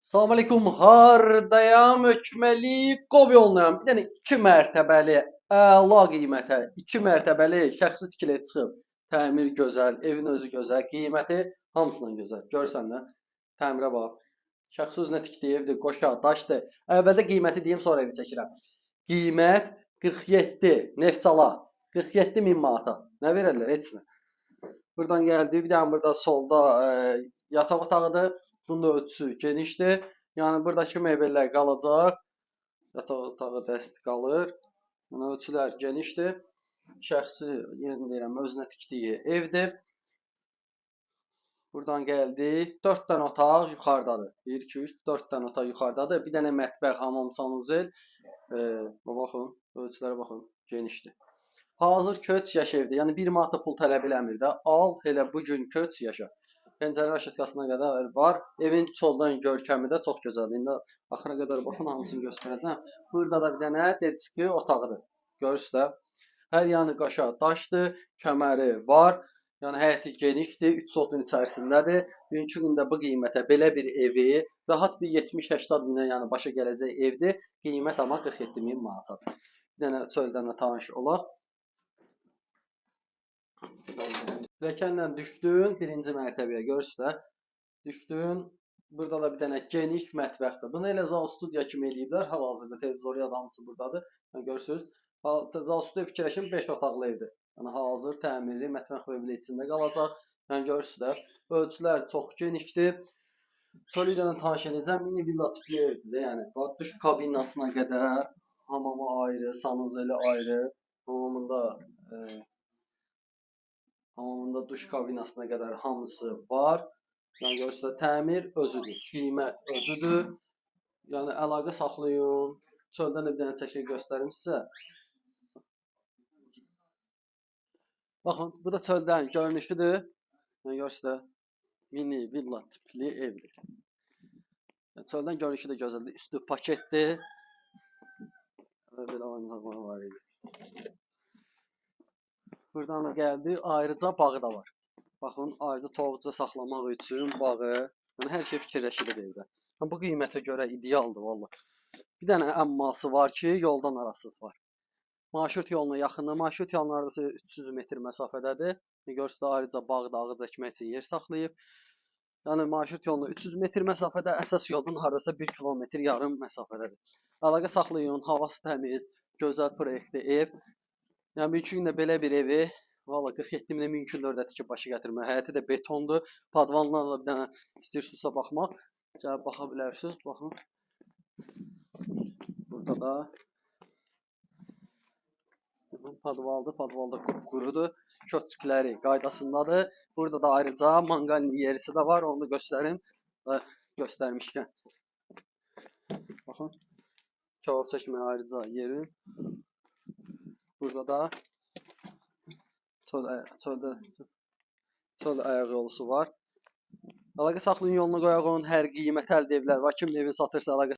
Salam əleykum, hardayam, hökməli, qov yollayam. Bir dənə 2 mərtəbəli, əla qiymətə, 2 mərtəbəli şəxsi tikili ev çıxıb. Təmir gözəl, evin özü gözəl, qiyməti hamısından gözəl. Görürsən də, təmirə bax. Şəxsi özünə tikdiyi evdir, qoşa, daşdır. Əvvəldə qiyməti deyim, sonra evi çəkirəm. Qiymət 47, Neftçala, 47 min manata. Nə verərlər, heç nə. Buradan gəldi, bir dənə burada solda yataq otağıdır. Bunun da ölçüsü genişdir. Yəni buradakı mebellər qalacaq. Yataq otağı dəst qalır. Yəni ölçülər genişdir. Şəxsi, yenə deyirəm, özünə tikdiyi evdir. Buradan gəldik. 4 dənə otaq yuxarıdadır. 1 2 3 4 dənə otaq yuxarıdadır. Bir dənə mətbəx, hamam, sanuzel. Baxın, ölçülərə baxın, genişdir. Hazır köç yaş evdir. Yəni 1 manat pul tələb eləmir də. Al, elə bu gün köç yaşa. Pəncərə aşıtqasına qədər var. Evin soldan görkəmi də çox gözəldir. İndi axıra qədər baxın, hamısını göstərəcəm. Burada da bir dənə dediski otağıdır. Görürsüz də. Hər yanı qaşa daşdır, kəməri var. Yəni həyəti genişdir, 3 sotun içərisindədir. Bugünkü gündə bu qiymətə belə bir evi rahat bir 70-80 minə yəni başa gələcək evdir. Qiymət amma 47 min manatadır. Bir dənə çöldən də tanış olaq. Pilləkənlə düşdün birinci mərtəbəyə, görürsüz də. Düşdün. Burada da bir dənə geniş mətbəxdir. Bunu elə zal studiya kimi eləyiblər. Hal-hazırda televizor hamısı burdadır. Yəni görürsüz. Zal studiya fikirləşin 5 otaqlı evdir. Yəni hazır təmirli mətbəx və evin içində qalacaq. Yəni görürsüz də. Ölçülər çox genişdir. Sonra ilə tanış edəcəm. Mini villa tipli evdir. Yəni bax duş kabinasına qədər hamamı ayrı, sanuzeli ayrı. Hamamında duş kabinasına qədər hamısı var. Yəni görürsünüz, təmir özüdür, qiymət özüdür. Yəni əlaqə saxlayın. Çöldən bir dənə çəkir göstərim sizə. Baxın, bu da çöldən görünüşüdür. Yəni görürsünüz, mini villa tipli evdir. Yəni, çöldən görünüşü də gözəldir. Üstü paketdir. Belə oyuncaqlar var idi. Buradan da gəldi, ayrıca bağı da var. Baxın, ayrıca tovuqca saxlamaq üçün bağı. Yəni hər şey fikirləşilir evdə. Yəni, bu qiymətə görə idealdır valla. Bir dənə əmması var ki, yoldan arası var. Marşrut yoluna yaxındır. Marşrut yolunun arası 300 metr məsafədədir. Görürsünüz, ayrıca bağda ağız əkmək üçün yer saxlayıb. Yəni marşrut yoluna 300 metr məsafədə, əsas yolun hardasa 1 kilometr yarım məsafədədir. Əlaqə saxlayın, havası təmiz, gözəl proyektli ev. Yəni mümkün gündə belə bir evi valla 47 minə mümkün də tikib başı gətirmək. Həyəti də betondur. Padvanlarla bir dənə istəyirsinizsə baxmaq, gəlib baxa bilərsiniz. Baxın. Burada da padvaldır. Padvalda qupqurudur. Köçükləri qaydasındadır. Burada da ayrıca manqalni yerisi də var. Onu da göstərim. Göstərmişkən. Baxın. Kebab çəkməyə ayrıca yeri. Burada da çöl ayaq yolusu var. Əlaqə saxlayın, yoluna qoyağın, hər qiymət əldə evlər var. Kim evini satırsa əlaqə